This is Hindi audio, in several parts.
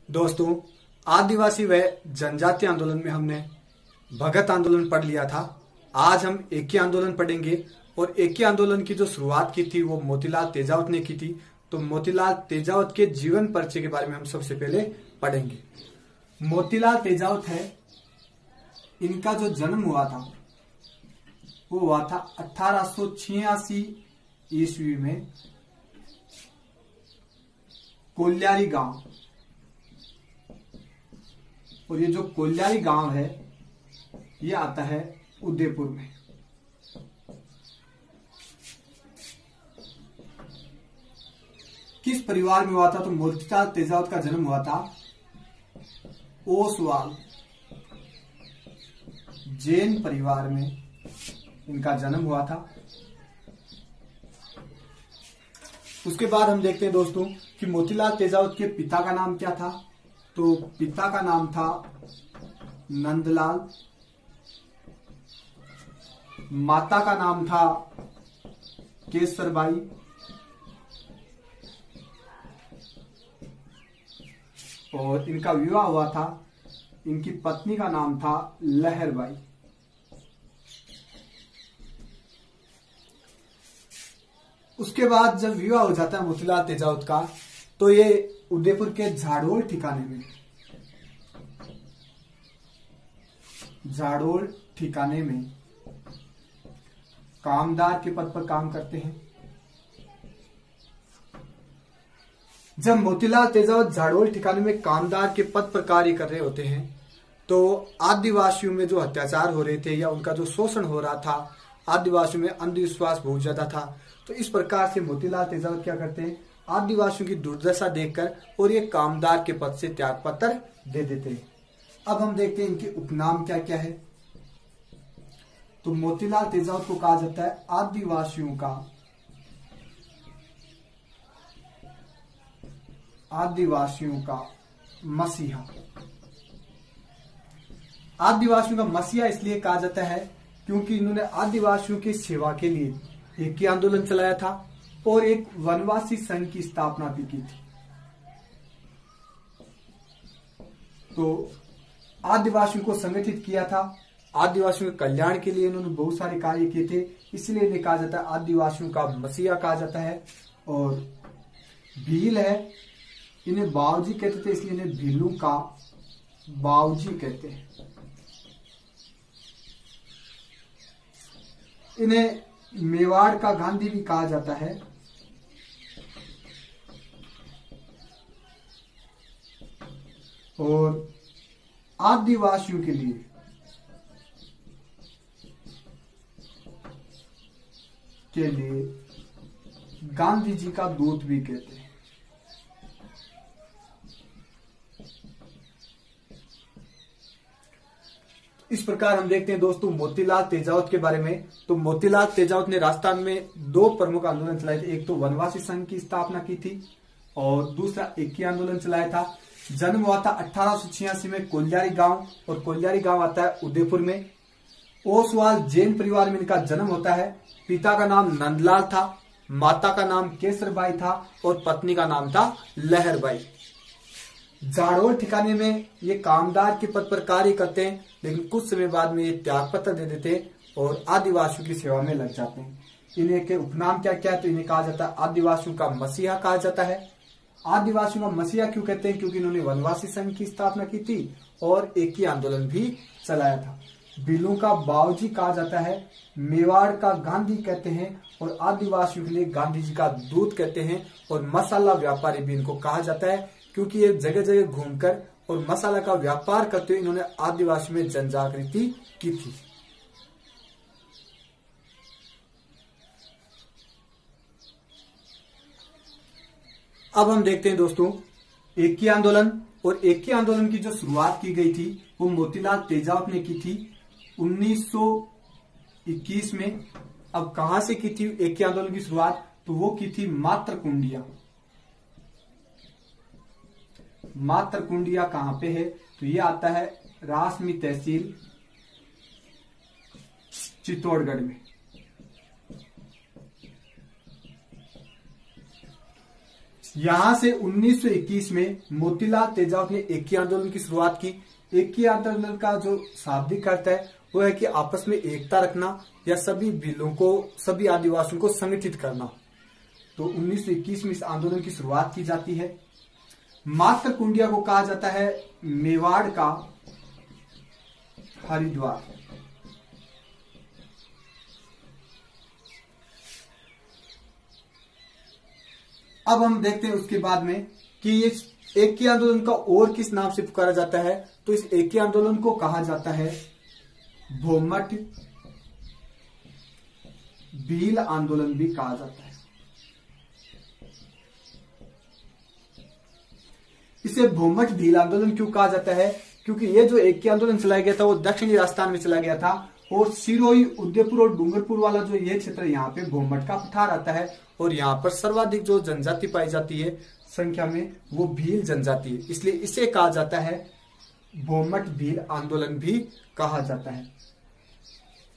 दोस्तों, आदिवासी व जनजाति आंदोलन में हमने भगत आंदोलन पढ़ लिया था। आज हम एकी आंदोलन पढ़ेंगे और एकी आंदोलन की जो शुरुआत की थी वो मोतीलाल तेजावत ने की थी। तो मोतीलाल तेजावत के जीवन परिचय के बारे में हम सबसे पहले पढ़ेंगे। मोतीलाल तेजावत है, इनका जो जन्म हुआ था वो हुआ था 1886 ईस्वी में कोल्यारी गांव। और ये जो कोल्यारी गांव है ये आता है उदयपुर में। किस परिवार में हुआ था? तो मोतीलाल तेजावत का जन्म हुआ था ओसवाल जैन परिवार में, इनका जन्म हुआ था। उसके बाद हम देखते हैं दोस्तों कि मोतीलाल तेजावत के पिता का नाम क्या था। तो पिता का नाम था नंदलाल, माता का नाम था केसरबाई, और इनका विवाह हुआ था, इनकी पत्नी का नाम था लहरबाई। उसके बाद जब विवाह हो जाता है मोतीलाल तेजावत का, तो ये उदयपुर के झाड़ोल ठिकाने में कामदार के पद पर काम करते हैं। जब मोतीलाल तेजावत झाड़ोल ठिकाने में कामदार के पद पर कार्य कर रहे होते हैं तो आदिवासियों में जो अत्याचार हो रहे थे या उनका जो शोषण हो रहा था, आदिवासियों में अंधविश्वास बहुत ज्यादा था। तो इस प्रकार से मोतीलाल तेजावत क्या करते हैं, आदिवासियों की दुर्दशा देखकर और ये कामदार के पद से त्याग पत्र दे देते हैं। अब हम देखते हैं इनके उपनाम क्या क्या है। तो मोतीलाल तेजावत को कहा जाता है आदिवासियों का मसीहा। आदिवासियों का मसीहा इसलिए कहा जाता है क्योंकि इन्होंने आदिवासियों की सेवा के लिए एक ही आंदोलन चलाया था और एक वनवासी संघ की स्थापना भी की थी। तो आदिवासियों को संगठित किया था, आदिवासियों के कल्याण के लिए इन्होंने बहुत सारे कार्य किए थे, इसलिए इन्हें कहा जाता है आदिवासियों का मसीहा कहा जाता है। और भील है, इन्हें बावजी कहते थे, इसलिए इन्हें भीलू का बावजी कहते हैं। इन्हें मेवाड़ का गांधी भी कहा जाता है। और आदिवासियों के लिए गांधी जी का दूत भी कहते हैं। इस प्रकार हम देखते हैं दोस्तों मोतीलाल तेजावत के बारे में। तो मोतीलाल तेजावत ने राजस्थान में दो प्रमुख आंदोलन चलाए थे। एक तो वनवासी संघ की स्थापना की थी और दूसरा एकी आंदोलन चलाया था। जन्म हुआ था 1886 में कोल्यारी गांव, और कोल्यारी गांव आता है उदयपुर में। ओसवाल जैन परिवार में इनका जन्म होता है। पिता का नाम नंदलाल था, माता का नाम केसरबाई था और पत्नी का नाम था लहरबाई। झाड़ोल ठिकाने में ये कामदार के पद पर कार्य करते हैं, लेकिन कुछ समय बाद में ये त्याग पत्र दे देते हैं और आदिवासियों की सेवा में लग जाते हैं। इन्हें के उपनाम क्या क्या है? तो इन्हें कहा जाता है आदिवासियों का मसीहा कहा जाता है। आदिवासियों का मसीहा क्यों कहते हैं? क्योंकि इन्होंने वनवासी संघ की स्थापना की थी और एक ही आंदोलन भी चलाया था। भीलू का बावजी कहा जाता है, मेवाड़ का गांधी कहते हैं और आदिवासियों के लिए गांधी जी का दूत कहते हैं। और मसाला व्यापारी भी इनको कहा जाता है क्योंकि ये जगह जगह घूमकर और मसाला का व्यापार करते हुए इन्होंने आदिवासी में जनजागृति की थी। अब हम देखते हैं दोस्तों एकी आंदोलन। और एकी आंदोलन की जो शुरुआत की गई थी वो मोतीलाल तेजावत ने की थी 1921 में। अब कहां से की थी एकी आंदोलन की शुरुआत? तो वो की थी मात्रकुंडिया। मात्रकुंडिया कहां पे है? तो ये आता है रासमी तहसील चित्तौड़गढ़ में। यहां से 1921 में मोतीलाल तेजावत ने एकी आंदोलन की शुरुआत की। एकी आंदोलन का जो शाब्दिक अर्थ है वो है कि आपस में एकता रखना या सभी भीलों को, सभी आदिवासियों को संगठित करना। तो 1921 में इस आंदोलन की शुरुआत की जाती है। मात्र कुंडिया को कहा जाता है मेवाड़ का हरिद्वार। अब हम देखते हैं उसके बाद में कि इस एकी आंदोलन का और किस नाम से पुकारा जाता है। तो इस एकी आंदोलन को कहा जाता है भोमट भील आंदोलन भी कहा जाता है। इसे भोमट भील आंदोलन क्यों कहा जाता है? क्योंकि ये जो एकी आंदोलन चलाया गया था वो दक्षिणी राजस्थान में चला गया था और सिरोही, उदयपुर और डूंगरपुर वाला जो ये क्षेत्र यहाँ पे भोमट का पठार आता है और यहाँ पर सर्वाधिक जो जनजाति पाई जाती है संख्या में वो भील जनजाति है, इसलिए इसे कहा जाता है भोमट भील आंदोलन भी कहा जाता है।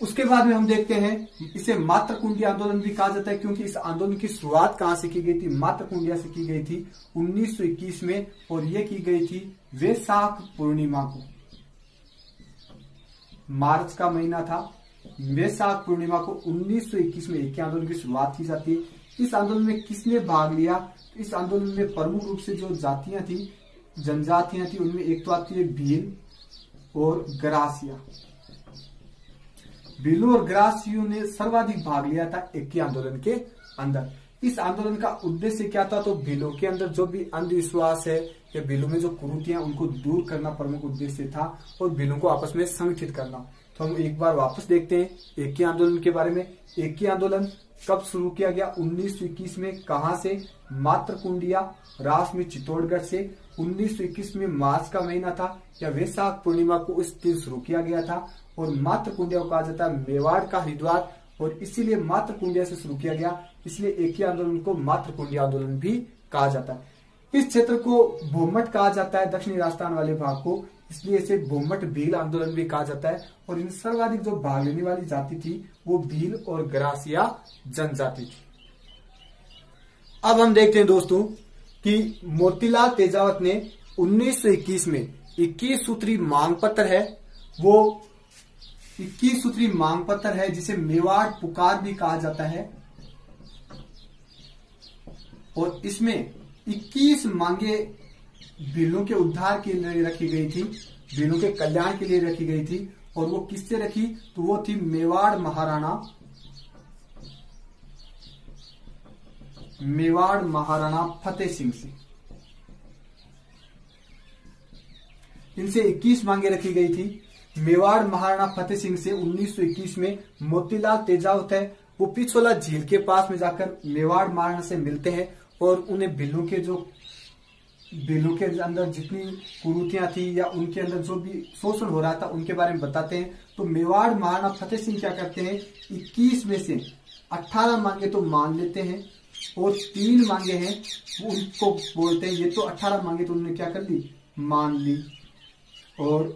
उसके बाद में हम देखते हैं इसे मात्र कुंडिया आंदोलन भी कहा जाता है, क्योंकि इस आंदोलन की शुरुआत कहां से की गई थी? मात्र कुंडिया से की गई थी 1921 में और यह की गई थी वैशाख पूर्णिमा को। मार्च का महीना था, वैशाख पूर्णिमा को 1921 में एकी आंदोलन की शुरुआत की जाती है। इस आंदोलन में किसने भाग लिया? इस आंदोलन में प्रमुख रूप से जो जातियां थी, जनजातियां थी, उनमें एक तो आती है भील और ग्रासिया। भीलों और ग्रासियों ने सर्वाधिक भाग लिया था एकी आंदोलन के अंदर। इस आंदोलन का उद्देश्य क्या था? तो भीलों के अंदर जो भी अंधविश्वास है या भीलों में जो कुरीतियां उनको दूर करना प्रमुख उद्देश्य था और भीलों को आपस में संगठित करना। तो हम एक बार वापस देखते हैं एकी आंदोलन के बारे में। एकी आंदोलन कब शुरू किया गया? 1921 में। कहां से? मात्र कुंडिया, रास में चित्तौड़गढ़ से। 1921 में मार्च का महीना था या वैशाख पूर्णिमा को इस दिन शुरू किया गया था और मात्र कुंडिया को कहा जाता है मेवाड़ का हरिद्वार और इसीलिए मात्र कुंडिया से शुरू किया गया, इसलिए एकी आंदोलन को मात्र कुंडिया आंदोलन भी कहा जाता है। इस क्षेत्र को भोमट कहा जाता है, दक्षिणी राजस्थान वाले भाग को, इसलिए इसे भोमट भील आंदोलन भी कहा जाता है। और इन सर्वाधिक जो भाग लेने वाली जाति थी वो भील और ग्रासिया जनजाति थी। अब हम देखते हैं दोस्तों कि मोतीलाल तेजावत ने 1921 में 21 सूत्री मांग पत्र है, वो 21 सूत्री मांग पत्र है जिसे मेवाड़ पुकार भी कहा जाता है और इसमें 21 मांगे भीलों के उद्धार के लिए रखी गई थी, भीलों के कल्याण के लिए रखी गई थी। और वो किससे रखी? तो वो थी मेवाड़ महाराणा फतेह सिंह से। इनसे 21 मांगे रखी गई थी मेवाड़ महाराणा फतेह सिंह से। 1921 में मोतीलाल तेजावत है वो पिछोला झील के पास में जाकर मेवाड़ महाराणा से मिलते हैं और उन्हें भीलों के अंदर जितनी कुरीतियां थी या उनके अंदर जो भी शोषण हो रहा था उनके बारे में बताते हैं। तो मेवाड़ महाराणा फतेह सिंह क्या करते हैं? 21 में से 18 मांगे तो मान लेते हैं और 3 मांगे हैं वो उनको बोलते हैं ये तो 18 मांगे तो उन्होंने क्या कर ली? मान ली। और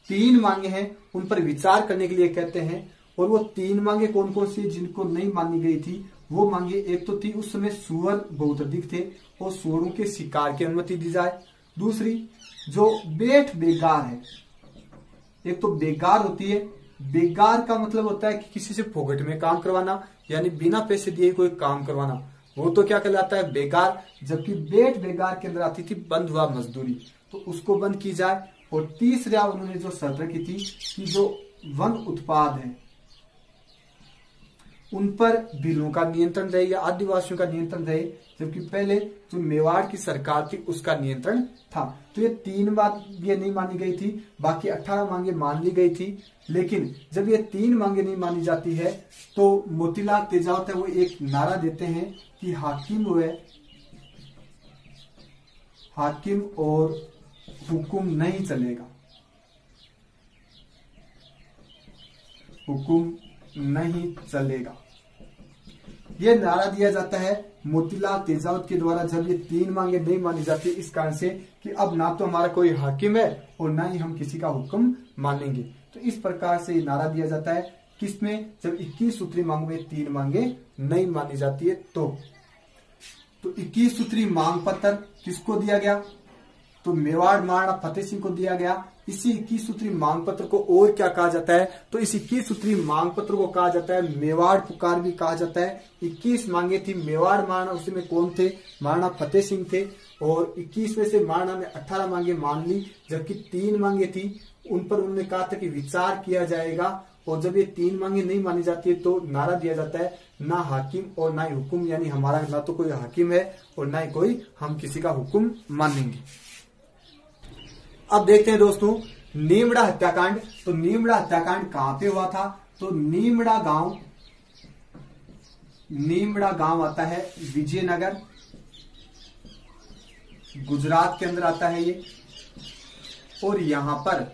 3 मांगे हैं उन पर विचार करने के लिए कहते हैं। और वो 3 मांगे कौन कौन सी जिनको नहीं मानी गई थी? वो मांगे एक तो थी उस समय सुअर बहुत अधिक थे और सुअरों के शिकार की अनुमति दी जाए। दूसरी जो बेट बेगार है, एक तो बेगार होती है, बेगार का मतलब होता है कि किसी से फोकट में काम करवाना यानी बिना पैसे दिए कोई काम करवाना, वो तो क्या कहलाता है? बेगार। जबकि बेट बेगार के अंदर आती थी बंद हुआ मजदूरी, तो उसको बंद की जाए। और तीसरा उन्होंने जो शर्त रखी थी कि जो वन उत्पाद है उन पर भीलों का नियंत्रण रहे या आदिवासियों का नियंत्रण रहे, जबकि पहले जो मेवाड़ की सरकार थी उसका नियंत्रण था। तो ये 3 बात ये नहीं मानी गई थी, बाकी 18 मांगे मान ली गई थी। लेकिन जब ये 3 मांगे नहीं मानी जाती है तो मोतीलाल तेजावत है वो एक नारा देते हैं कि हाकिम और हुकुम नहीं चलेगा, हुकुम नहीं चलेगा। यह नारा दिया जाता है मोतीलाल तेजावत के द्वारा जब ये 3 मांगे नहीं मानी जाती, इस कारण से कि अब ना तो हमारा कोई हाकिम है और ना ही हम किसी का हुक्म मानेंगे। तो इस प्रकार से ये नारा दिया जाता है किसमें? जब 21 सूत्री मांग में 3 मांगे नहीं मानी जाती है। तो तो 21 सूत्री मांग पत्र किसको दिया गया? तो मेवाड़ महाराणा फतेह सिंह को दिया गया। इसी 21 सूत्री मांग पत्र को और क्या कहा जाता है? तो इस 21 सूत्री मांग पत्र को कहा जाता है मेवाड़ पुकार भी कहा जाता है। 21 मांगे थी मेवाड़ महाराणा, उसमें कौन थे? महाराणा फतेह सिंह थे। और 21 में से महाराणा ने 18 मांगे मान ली, जबकि 3 मांगे थी उन पर उन्होंने कहा था कि विचार किया जाएगा। और जब ये 3 मांगे नहीं मानी जाती है तो नारा दिया जाता है ना हाकिम और ना ही हुकुम, यानी हमारा ना तो कोई हाकिम है और ना ही कोई हम किसी का हुकुम मानेंगे। अब देखते हैं दोस्तों नीमड़ा हत्याकांड। तो नीमड़ा हत्याकांड कहां पे हुआ था? तो नीमड़ा गांव आता है विजयनगर, गुजरात के अंदर आता है ये। और यहां पर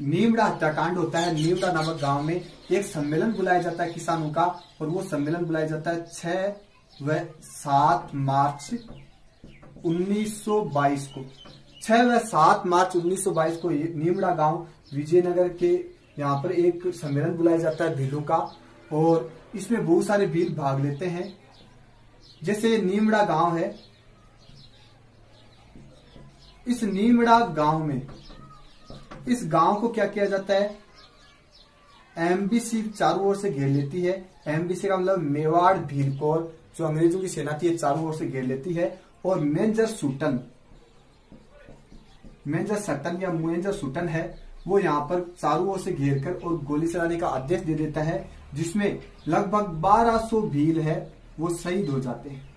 नीमड़ा हत्याकांड होता है। नीमड़ा नामक गांव में एक सम्मेलन बुलाया जाता है किसानों का, और वो सम्मेलन बुलाया जाता है 6 व 7 मार्च 1922 को। 6 व 7 मार्च 1922 को नीमड़ा गांव विजयनगर के यहाँ पर एक सम्मेलन बुलाया जाता है भीलों का, और इसमें बहुत सारे भील भाग लेते हैं। जैसे नीमड़ा गांव है, इस नीमड़ा गांव में इस गांव को क्या किया जाता है? एमबीसी चारों ओर से घेर लेती है। एमबीसी का मतलब मेवाड़ भील कोर, जो अंग्रेजों की सेना थी, चारों ओर से घेर लेती है। और मेजर सटन या मेजर सटन है, वो यहाँ पर चारों ओर से घेर कर और गोली चलाने का आदेश दे देता है, जिसमें लगभग 1200 भील है वो शहीद हो जाते हैं।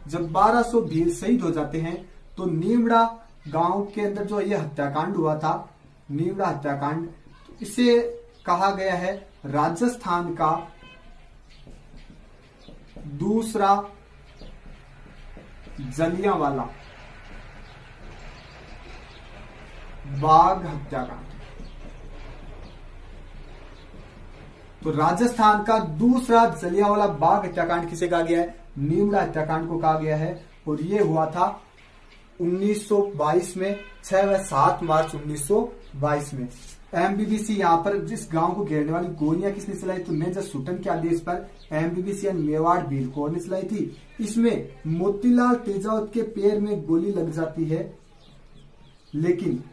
जब 1200 भील शहीद हो जाते हैं तो नीमड़ा गांव के अंदर जो ये हत्याकांड हुआ था, नीमड़ा हत्याकांड, तो इसे कहा गया है राजस्थान का दूसरा जलियांवाला बाग हत्याकांड। तो राजस्थान का दूसरा जलियांवाला बाग हत्याकांड किसे कहा गया है? नीमड़ा हत्याकांड को कहा गया है। और ये हुआ था 1922 में, 6 व 7 मार्च 1922 में। एमबीबीसी यहाँ पर जिस गांव को घेरने वाली गोलियां किसने चलाई? तो मेजर सटन के आदेश पर एमबीबीसी यानी मेवाड़ भील कोर ने चलाई थी। इसमें मोतीलाल तेजावत के पैर में गोली लग जाती है, लेकिन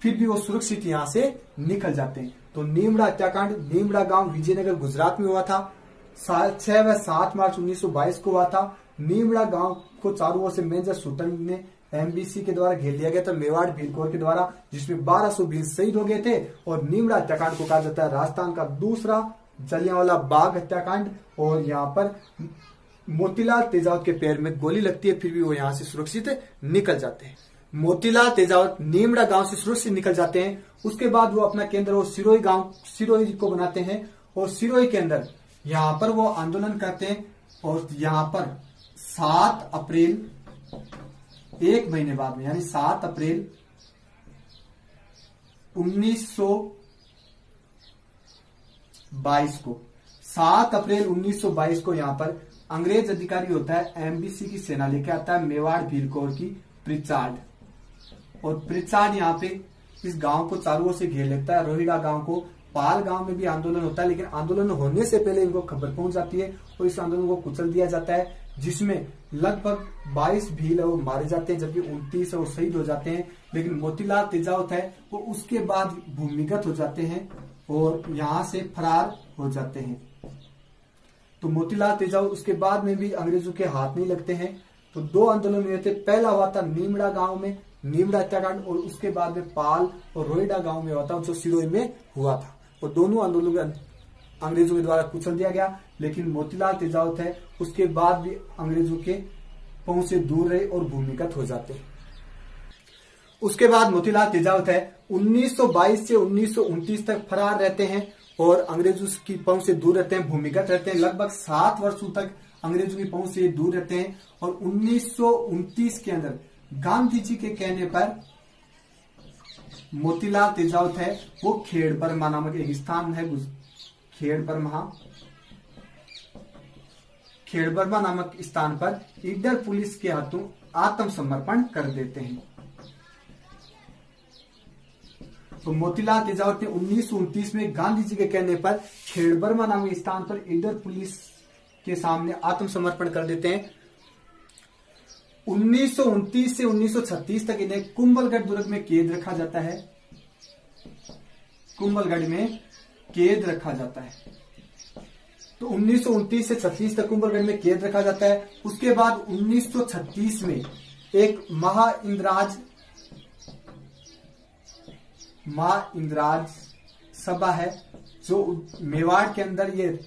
फिर भी वो सुरक्षित यहां से निकल जाते हैं। तो नीमड़ा हत्याकांड नीमड़ा गांव विजयनगर गुजरात में हुआ था। 6 व 7 मार्च 1922 को हुआ था। नीमड़ा गांव को चारों ओर से मेजर सटन ने एमबीसी के द्वारा घेर लिया गया था, मेवाड़ भील कोर के द्वारा, जिसमें 1200 भील शहीद हो गए थे। और नीमड़ा हत्याकांड को कहा जाता है राजस्थान का दूसरा जलियांवाला बाग हत्याकांड। और यहाँ पर मोतीलाल तेजावत के पैर में गोली लगती है, फिर भी वो यहाँ से सुरक्षित निकल जाते हैं। मोतीलाल तेजावत नीमड़ा गांव से सुरक्षित निकल जाते हैं। उसके बाद वो अपना केंद्र वो सिरोही को बनाते हैं, और सिरोही के अंदर यहाँ पर वो आंदोलन करते हैं। और यहाँ पर 7 अप्रैल, एक महीने बाद में, यानी 7 अप्रैल 1922 को, 7 अप्रैल 1922 को यहाँ पर अंग्रेज अधिकारी होता है, एमबीसी की सेना लेके आता है मेवाड़ भील कोर की प्रिचार्ड। और प्रिचार्ड यहाँ पे इस गांव को चारों ओर से घेर लेता है, रोहिड़ा गांव को। पाल गांव में भी आंदोलन होता है, लेकिन आंदोलन होने से पहले इनको खबर पहुंच जाती है और इस आंदोलन को कुचल दिया जाता है, जिसमें लगभग 22 भील वो मारे जाते हैं, जबकि 29 वो शहीद हो जाते हैं। लेकिन मोतीलाल तेजावत है वो उसके बाद भूमिगत हो जाते हैं और यहां से फरार हो जाते हैं। तो मोतीलाल तेजावत उसके बाद में भी अंग्रेजों के हाथ नहीं लगते हैं। तो 2 आंदोलन हुए थे। पहला हुआ था नीमड़ा गांव में, नीमड़ा हत्याकांड, और उसके बाद में पाल और रोहिड़ा गांव में हुआ था, जो सिरोही में हुआ था। और दोनों आंदोलन अंग्रेजों के द्वारा कुचल दिया गया। लेकिन मोतीलाल तेजावत है उसके बाद भी अंग्रेजों के पहुंच से दूर रहे और भूमिगत हो जाते हैं। उसके बाद मोतीलाल तेजावत है 1922 से 1929 तक फरार रहते हैं और अंग्रेजों की पहुंच से दूर रहते हैं, भूमिगत रहते हैं। लगभग 7 वर्षों तक अंग्रेजों की पहुंच से दूर रहते हैं। और 1929 के अंदर गांधी जी के कहने पर मोतीलाल तेजावत है वो खेड़बरमा नामक एक स्थान है, खेड़बरमा नामक स्थान पर ईडर पुलिस के हाथों आत्मसमर्पण कर देते हैं। तो मोतीलाल तेजावत ने 1929 में गांधी जी के कहने पर खेड़बरमा नामक स्थान पर ईडर पुलिस के सामने आत्मसमर्पण कर देते हैं। 1929 से 1936 तक इन्हें कुंभलगढ़ दुर्ग में कैद रखा जाता है। कुंभलगढ़ में कैद रखा जाता है। तो 1929 से 36 तक कुंभलगढ़ में कैद रखा जाता है। उसके बाद 1936 में एक महाइंद्राज सभा है जो मेवाड़ के अंदर ये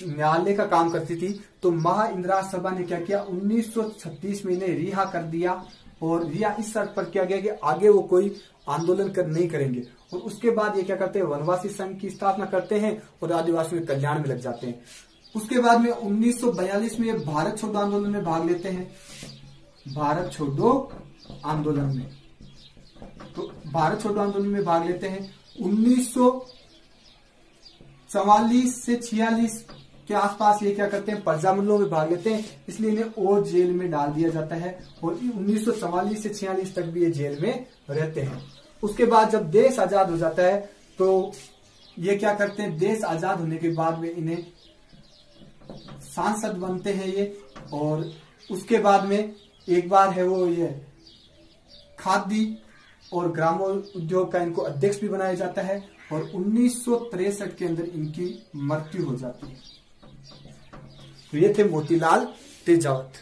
न्यायालय का काम करती थी। तो महाइंद्राज सभा ने क्या किया, 1936 में इन्हें रिहा कर दिया और रिहा इस शर्त पर किया गया कि आगे वो कोई आंदोलन नहीं करेंगे। और उसके बाद ये क्या करते हैं, वनवासी संघ की स्थापना करते हैं और आदिवासियों के कल्याण में लग जाते हैं। उसके बाद में 1942 में ये भारत छोड़ो आंदोलन में भाग लेते हैं। भारत छोड़ो आंदोलन में, तो भारत छोड़ो आंदोलन में भाग लेते हैं। 1944 से 46 के आसपास ये क्या करते हैं, प्रजामंडलों में भाग लेते हैं, इसलिए इन्हें और जेल में डाल दिया जाता है और 1944 से 46 तक भी ये जेल में रहते हैं। उसके बाद जब देश आजाद हो जाता है तो ये क्या करते हैं, देश आजाद होने के बाद में इन्हें सांसद बनते हैं ये। और उसके बाद में एक बार है वो ये खादी और ग्रामोद्योग का इनको अध्यक्ष भी बनाया जाता है और 1963 के अंदर इनकी मृत्यु हो जाती है। तो ये थे मोतीलाल तेजावत।